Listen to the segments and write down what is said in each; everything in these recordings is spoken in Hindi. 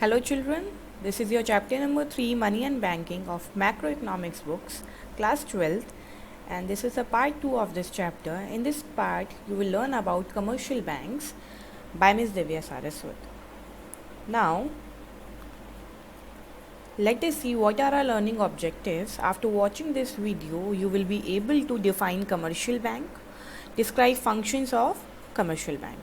Hello children, this is your chapter number 3 Money and Banking of Macroeconomics books, class 12th, and this is a part 2 of this chapter. In this part, you will learn about commercial banks by Ms. Divya Saraswat. Now, let us see what are our learning objectives. After watching this video, you will be able to define commercial bank, describe functions of commercial bank.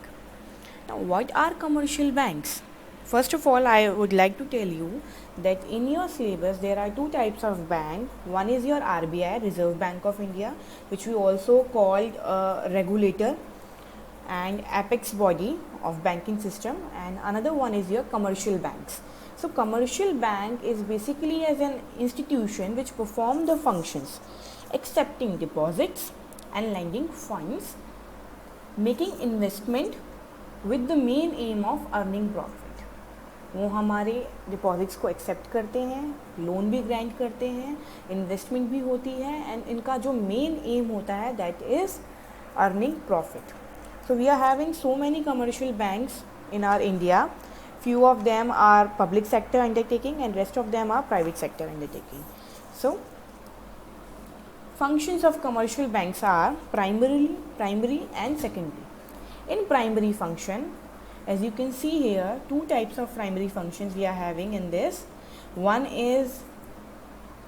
Now, what are commercial banks? First of all, I would like to tell you that in your syllabus there are two types of bank. One is your RBI, Reserve Bank of India, which we also called a regulator and apex body of banking system, and another one is your commercial banks. So commercial bank is basically as an institution which perform the functions accepting deposits and lending funds, making investment with the main aim of earning profit. वो हमारे डिपॉजिट्स को एक्सेप्ट करते हैं, लोन भी ग्रांट करते हैं, इन्वेस्टमेंट भी होती है, एंड इनका जो मेन एम होता है that is earning profit. So we are having so many commercial banks in our India. Few of them are public sector undertaking and rest of them are private sector undertaking. So functions of commercial banks are primary and secondary. In primary function, as you can see here, two types of primary functions we are having in this. One is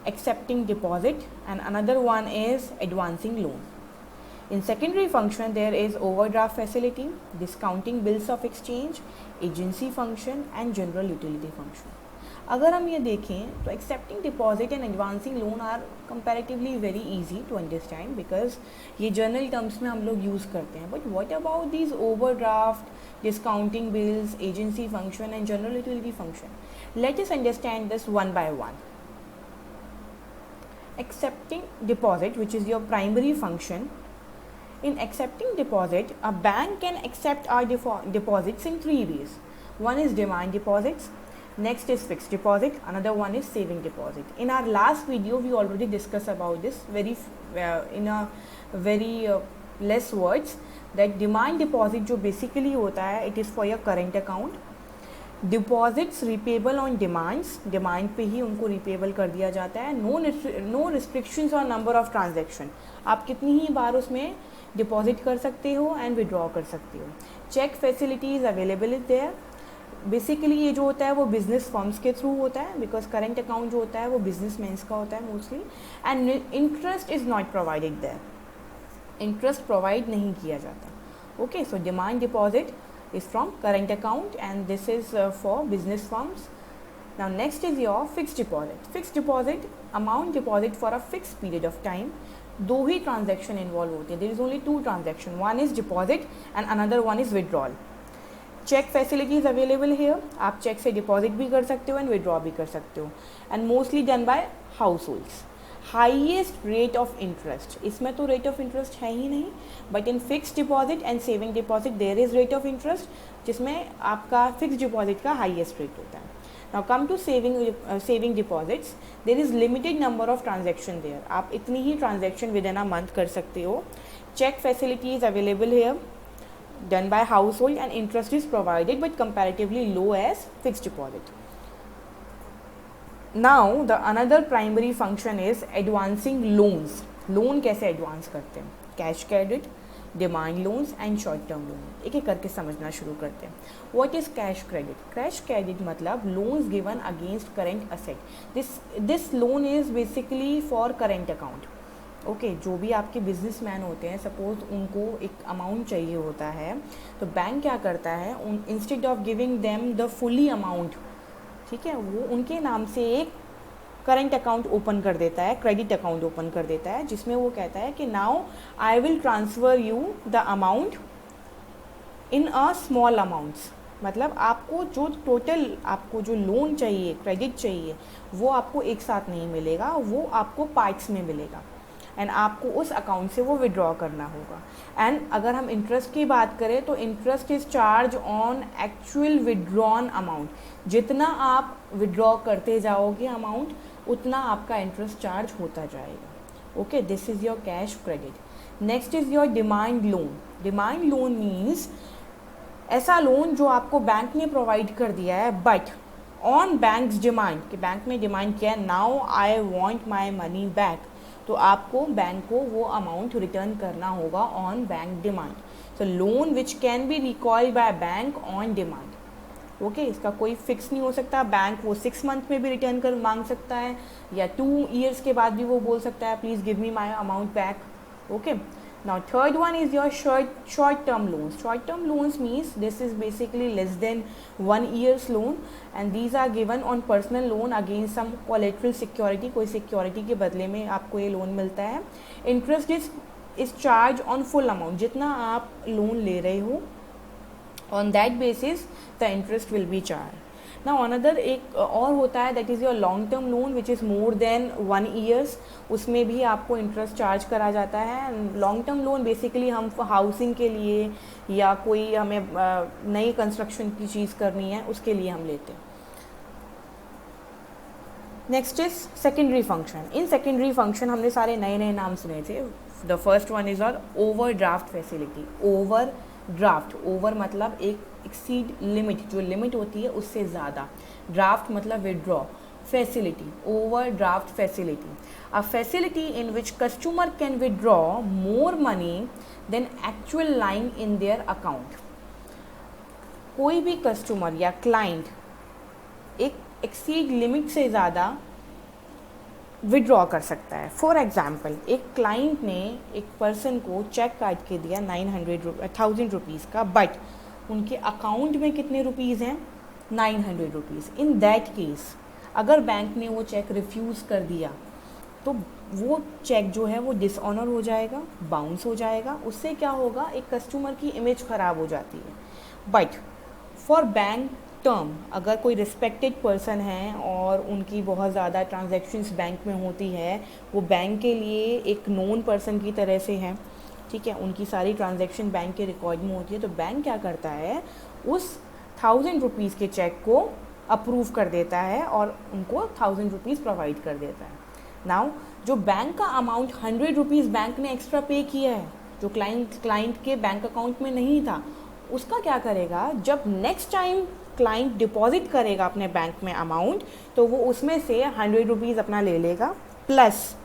accepting deposit and another one is advancing loan. In secondary function, there is overdraft facility, discounting bills of exchange, agency function and general utility function. अगर हम ये देखें तो accepting deposit and advancing loan are comparatively very easy to understand because ये जनरल टर्म्स में हम लोग यूज़ करते हैं. But what about these overdraft, discounting bills, agency function and general utility function? Let us understand this one by one. Accepting deposit, which is your primary function. In accepting deposit, a bank can accept our deposits in three ways. One is demand deposits, next is fixed deposit, another one is saving deposit. In our last video, we already discussed about this in a very less words. That demand deposit जो बेसिकली होता है it is for your current account. Deposits repayable on demands, demand पे ही उनको रिपेबल कर दिया जाता है. No restrictions on number of transaction, आप कितनी ही बार उसमें डिपॉजिट कर सकते हो एंड विड्रॉ कर सकते हो. Cheque facilities available is there. Basically ये जो होता है वो बिजनेस फर्म्स के थ्रू होता है बिकॉज करेंट अकाउंट जो होता है वो बिजनेस मैन्स का होता है mostly, and interest is not provided there. Interest provide नहीं किया जाता. Okay, so demand deposit is from current account and this is for business firms. Now next is your fixed deposit. Fixed deposit amount deposit for a fix period of time. दो ही ट्रांजैक्शन इन्वॉल्व होते हैं. There is only two transaction, one is deposit and another one is withdrawal. Cheque facilities available here. आप चेक से डिपॉजिट भी कर सकते हो एंड विड्रॉ भी कर सकते हो, and mostly done by households. Highest rate of interest, इसमें तो रेट ऑफ इंटरेस्ट है ही नहीं, but in fixed deposit and saving deposit there is rate of interest जिसमें आपका फिक्स्ड डिपॉजिट का हाईएस्ट रेट होता है. Now come to saving deposits. There is limited number of transaction there. आप इतनी ही transaction within a month कर सकते हो. Cheque facility is available hair done by household and interest is provided but comparatively low as fixed deposit. Now the another primary function is advancing loans. Loan कैसे एडवांस करते हैं? Cash credit, demand loans and short term loan. एक एक करके समझना शुरू करते हैं. What is cash credit? Cash credit मतलब loans given against current asset. This loan is basically for current account. Okay, जो भी आपके बिजनेसमैन होते हैं, सपोज उनको एक अमाउंट चाहिए होता है तो बैंक क्या करता है, instead of giving them the fully amount, ठीक है, वो उनके नाम से एक करेंट अकाउंट ओपन कर देता है, क्रेडिट अकाउंट ओपन कर देता है, जिसमें वो कहता है कि now I will transfer you the amount in a small amounts. मतलब आपको जो टोटल आपको जो लोन चाहिए, क्रेडिट चाहिए, वो आपको एक साथ नहीं मिलेगा, वो आपको पार्ट्स में मिलेगा एंड आपको उस अकाउंट से वो विड्रॉ करना होगा. एंड अगर हम इंटरेस्ट की बात करें तो interest is charge on actual withdrawn amount. जितना आप विड्रॉ करते जाओगे अमाउंट उतना आपका इंटरेस्ट चार्ज होता जाएगा. Okay, this is your cash credit. Next is your demand loan. Demand loan means ऐसा लोन जो आपको बैंक ने प्रोवाइड कर दिया है बट ऑन बैंक्स डिमांड, कि बैंक ने डिमांड किया now I want my money back, तो आपको बैंक को वो अमाउंट रिटर्न करना होगा on bank demand. So loan which can be recalled by bank on demand. Okay, इसका कोई फिक्स नहीं हो सकता. बैंक वो 6 मंथ में भी रिटर्न कर मांग सकता है या 2 years के बाद भी वो बोल सकता है please give me my amount back. Okay, now third one is your short term loans. Short term loans means this is basically less than 1 year's loan and these are given on personal loan against some collateral security. कोई सिक्योरिटी के बदले में आपको ये लोन मिलता है. Interest is charge on full amount, जितना आप लोन ले रहे हो on that basis the interest will be charged. Now another एक और होता है that is your long term loan which is more than 1 years. उसमें भी आपको इंटरेस्ट चार्ज करा जाता है. लॉन्ग टर्म लोन बेसिकली हम हाउसिंग के लिए या कोई हमें नई कंस्ट्रक्शन की चीज़ करनी है उसके लिए हम लेते हैं. Next is secondary function. In secondary function हमने सारे नए नए नाम सुने थे. द फर्स्ट वन इज और over draft facility. Over draft, over मतलब एक एक्सीड लिमिट, जो लिमिट होती है उससे ज़्यादा. ड्राफ्ट मतलब withdraw. Facility, overdraft facility, a facility in which customer can withdraw more money than actual line in their account. कोई भी कस्टमर या क्लाइंट एक एक्सीड लिमिट से ज़्यादा विड्रॉ कर सकता है. फॉर एग्ज़ाम्पल, एक क्लाइंट ने एक पर्सन को चेक काट के दिया 1000 रुपीज़ का, बट उनके अकाउंट में कितने रुपीज़ हैं? 900 रुपीज़. इन दैट केस अगर बैंक ने वो चेक रिफ्यूज़ कर दिया तो वो चेक जो है वो डिसऑनर हो जाएगा, बाउंस हो जाएगा. उससे क्या होगा, एक कस्टमर की इमेज ख़राब हो जाती है. बट फॉर बैंक टर्म, अगर कोई रिस्पेक्टेड पर्सन है और उनकी बहुत ज़्यादा ट्रांजैक्शंस बैंक में होती है, वो बैंक के लिए एक नोन पर्सन की तरह से है, ठीक है, उनकी सारी ट्रांजैक्शन बैंक के रिकॉर्ड में होती है, तो बैंक क्या करता है, उस 1000 रुपीज़ के चेक को अप्रूव कर देता है और उनको 1000 रुपीज़ प्रोवाइड कर देता है. नाउ जो बैंक का अमाउंट 100 रुपीज़ बैंक ने एक्स्ट्रा पे किया है, जो क्लाइंट के बैंक अकाउंट में नहीं था, उसका क्या करेगा, जब नेक्स्ट टाइम क्लाइंट डिपॉजिट करेगा अपने बैंक में अमाउंट, तो वो उसमें से 100 रुपीज़ अपना ले लेगा, प्लस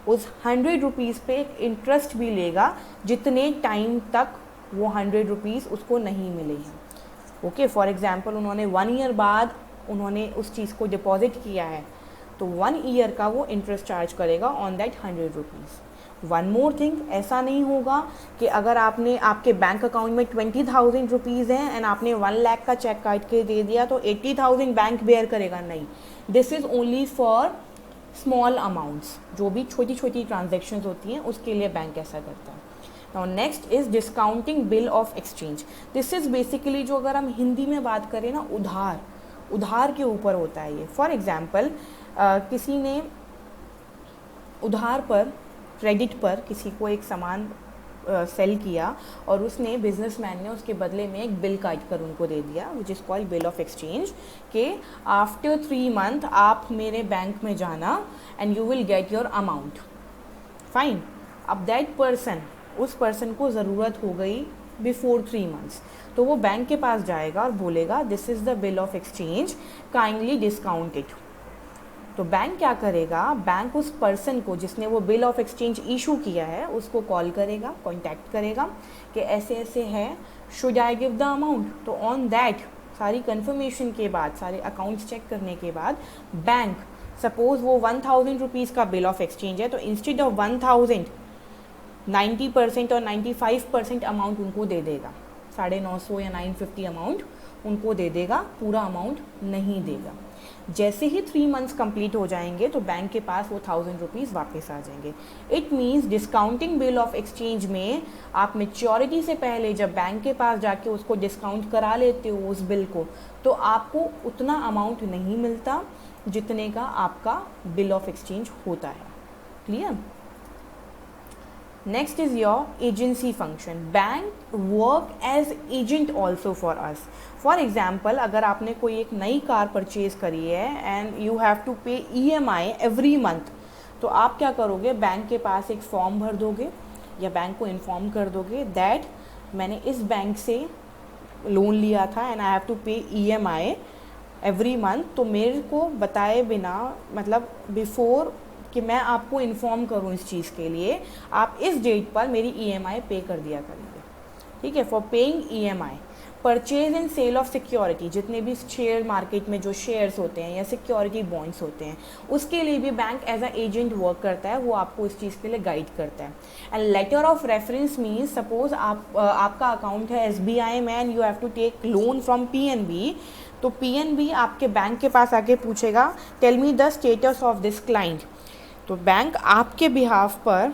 उस 100 रुपीज़ पे इंटरेस्ट भी लेगा जितने टाइम तक वो 100 रुपीज़ उसको नहीं मिले हैं. ओके, फॉर एग्जांपल उन्होंने 1 ईयर बाद उन्होंने उस चीज़ को डिपॉजिट किया है, तो 1 ईयर का वो इंटरेस्ट चार्ज करेगा on that 100 rupees. One more thing, ऐसा नहीं होगा कि अगर आपने आपके बैंक अकाउंट में 20,000 रुपीज़ हैं एंड आपने 1 लाख का चेक काट के दे दिया तो 80,000 बैंक बेयर करेगा. नहीं, this is only for small amounts, जो भी छोटी छोटी ट्रांजेक्शन्स होती हैं उसके लिए बैंक ऐसा करता है. Now next is discounting bill of exchange. This is basically, जो अगर हम हिंदी में बात करें ना, उधार के ऊपर होता है ये. फॉर एग्ज़ाम्पल, किसी ने उधार पर, क्रेडिट पर किसी को एक सामान सेल किया और उसने, बिजनेसमैन ने उसके बदले में एक बिल काट कर उनको दे दिया, which is called bill of exchange, कि आफ्टर 3 मंथ आप मेरे बैंक में जाना and you will get your amount. Fine. अब दैट पर्सन, उस पर्सन को ज़रूरत हो गई बिफोर 3 मंथ्स, तो वो बैंक के पास जाएगा और बोलेगा this is the bill of exchange, kindly discount it. तो बैंक क्या करेगा, बैंक उस पर्सन को जिसने वो बिल ऑफ एक्सचेंज इशू किया है उसको कॉल करेगा, कॉन्टैक्ट करेगा कि ऐसे ऐसे है, should I give the amount. तो ऑन दैट सारी कन्फर्मेशन के बाद, सारे अकाउंट्स चेक करने के बाद, बैंक, सपोज वो 1000 रुपीज़ का बिल ऑफ एक्सचेंज है, तो इंस्टेड ऑफ 1000 90% और 95% अमाउंट उनको दे देगा. 950 या 950 अमाउंट उनको दे देगा, पूरा अमाउंट नहीं देगा. जैसे ही 3 मंथ्स कंप्लीट हो जाएंगे तो बैंक के पास वो 1000 रुपीज़ वापस आ जाएंगे. It means discounting bill of exchange में आप मेच्योरिटी से पहले जब बैंक के पास जाके उसको डिस्काउंट करा लेते हो उस बिल को, तो आपको उतना अमाउंट नहीं मिलता जितने का आपका बिल ऑफ एक्सचेंज होता है. Clear? Next is your agency function. Bank work as agent also for us. For example, अगर आपने कोई एक नई कार परचेज करी है एंड यू हैव टू पे EMI एवरी मंथ, तो आप क्या करोगे, बैंक के पास एक फॉर्म भर दोगे या बैंक को इन्फॉर्म कर दोगे दैट मैंने इस बैंक से लोन लिया था एंड आई हैव टू पे EMI एवरी मंथ, तो मेरे को बताए बिना, मतलब बिफोर कि मैं आपको इन्फॉर्म करूँ इस चीज़ के लिए, आप इस डेट पर मेरी EMI पे कर दिया करेंगे, ठीक है। For paying EMI, purchase and sale of security, जितने भी शेयर मार्केट में जो शेयर्स होते हैं या सिक्योरिटी बॉन्ड्स होते हैं, उसके लिए भी bank as a agent work करता है, वो आपको इस चीज़ के लिए गाइड करता है। And letter of reference means suppose आपका अकाउंट है SBI में and you have to take loan from PNB, तो PNB आपके बैंक के पास आके पूछेगा tell me the status of this client, तो बैंक आपके बिहाफ पर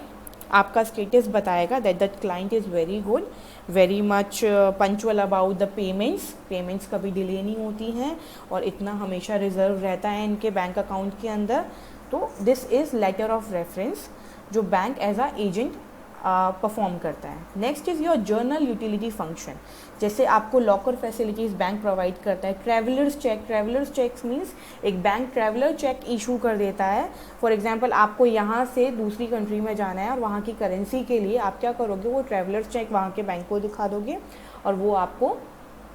आपका स्टेटस बताएगा that that client is very good, very much punctual about the payments कभी डिले नहीं होती हैं और इतना हमेशा रिजर्व रहता है इनके बैंक अकाउंट के अंदर। तो this is letter of reference जो bank as a agent perform करता है। Next is your general utility function, जैसे आपको लॉकर फैसिलिटीज़ बैंक प्रोवाइड करता है। ट्रैवलर्स चेक्स मीन्स एक बैंक ट्रैवलर चेक इशू कर देता है। फॉर एग्जांपल आपको यहाँ से दूसरी कंट्री में जाना है और वहाँ की करेंसी के लिए आप क्या करोगे, वो ट्रैवलर्स चेक वहाँ के बैंक को दिखा दोगे और वो आपको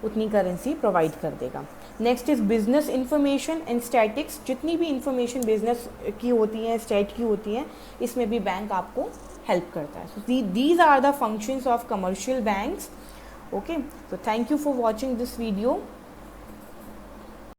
उतनी करेंसी प्रोवाइड कर देगा। Next is business information and statics, जितनी भी इंफॉर्मेशन बिजनेस की होती हैं, स्टेट की होती हैं, इसमें भी बैंक आपको हेल्प करता है। So these are the functions of commercial banks. Okay, so thank you for watching this video.